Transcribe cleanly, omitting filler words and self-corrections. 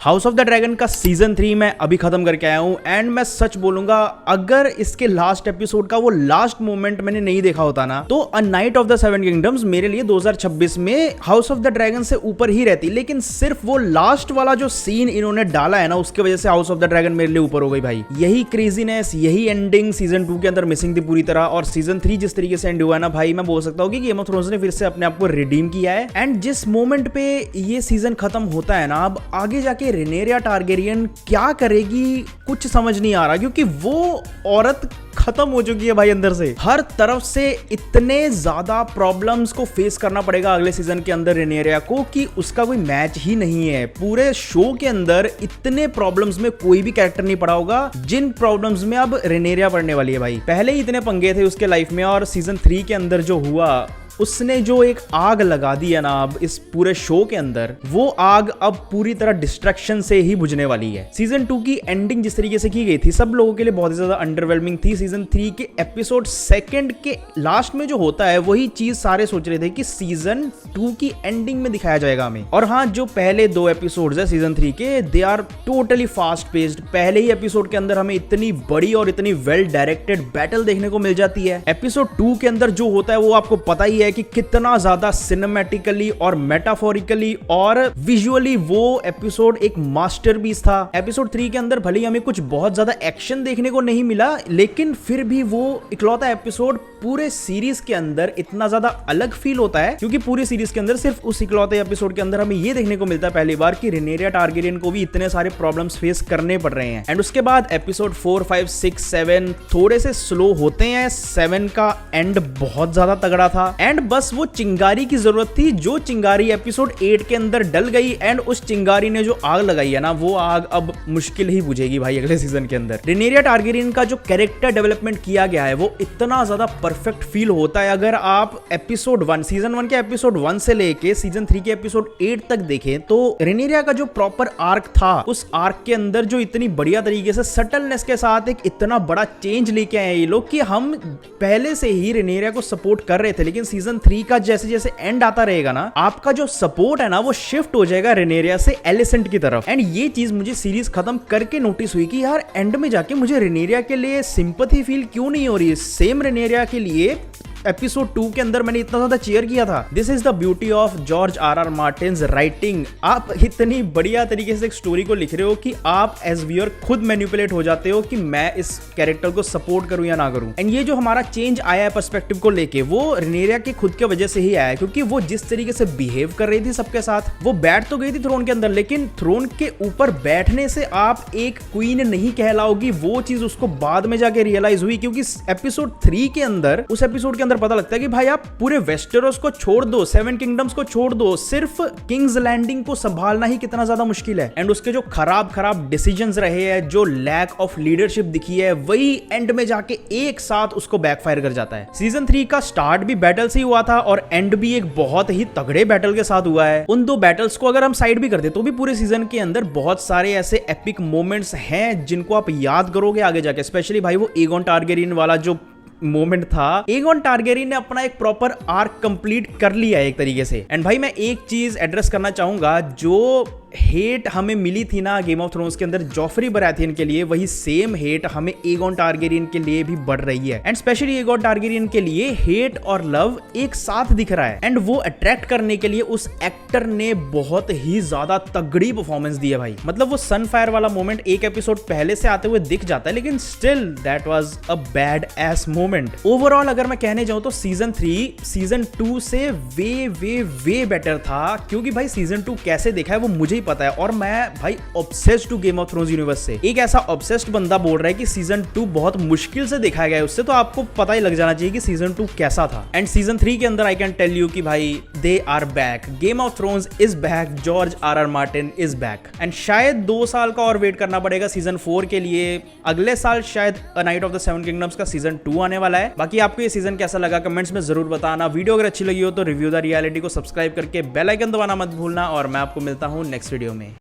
House of the dragon का season 3 मैं अभी खत्म करके आया हूँ एंड मैं सच बोलूंगा, अगर इसके लास्ट एपिसोड का वो लास्ट मोमेंट मैंने नहीं देखा होता ना, तो a night of the seven kingdoms मेरे लिए 2026 में हाउस ऑफ द ड्रैगन से ऊपर ही रहती। लेकिन सिर्फ वो लास्ट वाला जो सीन इन्होंने डाला है ना, उसके वजह से हाउस ऑफ द ड्रैगन मेरे लिए ऊपर हो गई भाई। यही क्रेजीनेस, यही एंडिंग सीजन 2 के अंदर मिसिंग थी पूरी तरह। और सीजन 3 जिस तरीके से एंड हुआ है ना भाई, मैं बोल सकता हूँ कि गेम ऑफ थ्रोन्स ने फिर से अपने आप को रिडीम किया है। एंड जिस मोमेंट पे ये सीजन खत्म होता है ना, अब आगे जाके रेनेरिया टारगेरियन क्या करेगी कुछ समझ नहीं आ रहा, क्योंकि वो औरत खत्म हो चुकी है भाई अंदर से। हर तरफ से इतने ज्यादा प्रॉब्लम्स को फेस करना पड़ेगा अगले सीजन के अंदर रेनेरिया को कि उसका कोई मैच ही नहीं है। पूरे शो के अंदर इतने प्रॉब्लम्स में कोई भी कैरेक्टर नहीं पड़ा होगा जिन प्रॉब्लम्स में अब रेनेरिया पड़ने वाली है भाई। पहले ही इतने पंगे थे उसके लाइफ में, और सीजन 3 के अंदर जो हुआ, उसने जो एक आग लगा दी है ना अब इस पूरे शो के अंदर, वो आग अब पूरी तरह डिस्ट्रैक्शन से ही बुझने वाली है। सीजन 2 की एंडिंग जिस तरीके से की गई थी, सब लोगों के लिए बहुत ही ज्यादा अंडरवेलमिंग थी। सीजन 3 के एपिसोड 2 के लास्ट में जो होता है, वही चीज सारे सोच रहे थे कि सीजन 2 की एंडिंग में दिखाया जाएगा हमें। और हाँ, जो पहले 2 एपिसोड्स है सीजन 3 के, they are totally fast paced. पहले ही एपिसोड के अंदर हमें इतनी बड़ी और इतनी वेल डायरेक्टेड बैटल देखने को मिल जाती है। एपिसोड 2 के अंदर जो होता है वो आपको पता ही है कि कितना ज्यादा सिनेमैटिकली और मेटाफोरिकली और विजुअली वो एपिसोड एक मास्टरपीस था। एपिसोड 3 के अंदर भले ही हमें कुछ बहुत ज्यादा एक्शन देखने को नहीं मिला, लेकिन फिर भी वो इकलौता एपिसोड पूरे सीरीज के अंदर इतना ज्यादा अलग फील होता है, क्योंकि पूरी सीरीज के अंदर सिर्फ उस इकलौते एपिसोड के अंदर हमें ये देखने को मिलता है पहली बार कि रेनेरिया टारगेरियन को भी इतने सारे प्रॉब्लम्स फेस करने पड़ रहे हैं। एंड उसके बाद एपिसोड 4, 5, 6, 7 थोड़े से स्लो होते हैं। 7 का एंड बहुत ज्यादा तगड़ा था एंड बस वो चिंगारी की जरूरत थी, जो चिंगारी एपिसोड 8 के अंदर डल गई। एंड उस चिंगारी ने जो आग लगाई है ना, वो आग अब मुश्किल ही बुझेगी भाई अगले सीजन के अंदर। रेनेरिया टारगेरियन का जो कैरेक्टर डेवलपमेंट किया गया है, वो इतना ज्यादा परफेक्ट फील होता है। अगर आप एपिसोड 1 सीजन 1 के एपिसोड 1 से लेके सीजन 3 के एपिसोड 8 तक देखें, तो रेनेरिया का जो प्रॉपर आर्क था, उस आर्क के अंदर जो इतनी बढ़िया तरीके से सटलनेस के साथ एक इतना बड़ा चेंज लेके आए ये लोग कि हम पहले से ही रेनेरिया को सपोर्ट कर रहे थे, लेकिन सीजन 3 का जैसे जैसे एंड आता रहेगा ना, आपका जो सपोर्ट है ना, वो शिफ्ट हो जाएगा रेनेरिया से एलिसेंट की तरफ। एंड ये चीज मुझे सीरीज खत्म करके नोटिस हुई कि यार एंड में जाके मुझे रेनेरिया के लिए सिंपैथी फील क्यों नहीं हो रही है। सेम रेनेरिया के लिए एपिसोड 2 के अंदर मैंने इतना ज्यादा चीयर किया था। This is the beauty of George R Martins writing. आप इतनी बढ़िया तरीके से एक स्टोरी को लिख रहे हो कि आप एज व्यूअर खुद मैनिपुलेट हो जाते हो कि मैं इस कैरेक्टर को सपोर्ट करूं या ना करूं। एंड ये जो हमारा चेंज आया है पर्सपेक्टिव को लेके, वो रेनेरिया के खुद के वजह से ही आया है, क्योंकि वो जिस तरीके से बिहेव कर रही थी सबके साथ, वो बैठ तो गई थी थ्रोन के अंदर, लेकिन थ्रोन के ऊपर बैठने से आप एक क्वीन नहीं कहलाओगी, वो चीज उसको बाद में जाके रियलाइज हुई। क्योंकि एपिसोड 3 के अंदर, उस एपिसोड के अंदर पता लगता है कि भाई आप पूरे वेस्टेरोस को छोड़ दो, 7 किंगडम्स को छोड़ दो, सिर्फ किंग्स लैंडिंग को संभालना ही कितना ज्यादा मुश्किल है। एंड उसके जो खराब डिसीजंस रहे हैं, जो लैक ऑफ लीडरशिप दिखी है, वही एंड में जाके एक साथ उसको बैकफायर कर जाता है। सीजन 3 का स्टार्ट भी बैटल से ही हुआ था और एंड भी एक बहुत ही तगड़े बैटल के साथ हुआ है। उन 2 बैटल्स को अगर हम साइड भी करते तो भी पूरे सीजन के अंदर बहुत सारे ऐसे एपिक मोमेंट्स हैं जिनको आप याद करोगे आगे जाके। स्पेशली भाई वो एगोन टारगेरियन वाला जो मोमेंट था, एगोन टारगेरियन ने अपना एक प्रॉपर आर्क कंप्लीट कर लिया है एक तरीके से। एंड भाई मैं एक चीज एड्रेस करना चाहूंगा, जो हेट हमें मिली थी ना गेम ऑफ थ्रोन्स के अंदर जॉफरी बराथियन के लिए, वही सेम हेट हमें एगोन टारगेरियन के लिए भी बढ़ रही है। एंड स्पेशली एगोन टारगेरियन के लिए हेट और लव एक साथ दिख रहा है। एंड वो अट्रैक्ट करने के लिए उस एक्टर ने बहुत ही ज्यादा तगड़ी परफॉर्मेंस दी है भाई। मतलब वो सनफायर वाला मोमेंट एक एपिसोड पहले से आते हुए दिख जाता है, लेकिन still that was a bad S moment. Overall अगर मैं कहने जाऊं तो सीजन 3 सीजन 2 से वे बेटर था, क्योंकि भाई सीजन 2 कैसे देखा है वो मुझे ही पता है। और मैं भाई obsessed to Game of Thrones universe से। एक ऐसा ऑब्सेस्ड बंदा बोल रहा है कि सीजन 2 बहुत मुश्किल से दिखाया गया है उससे, तो आपको पता ही लग जाना चाहिए कि सीजन 2 कैसा था। एंड सीजन 3 के अंदर आई कैन टेल यू कि भाई they are back, Game of Thrones is back, George R Martin is back. And शायद 2 साल का और वेट करना पड़ेगा सीजन 4 के लिए। अगले साल शायद a night of the seven kingdoms का सीजन 2 आने वाला है। बाकी आपको ये सीजन कैसा लगा कमेंट्स में जरूर बताना। वीडियो अगर अच्छी लगी हो तो रिव्यू द रियलिटी को सब्सक्राइब करके बेल आइकन दबाना मत भूलना, और मैं आपको मिलता हूं नेक्स्ट वीडियो में।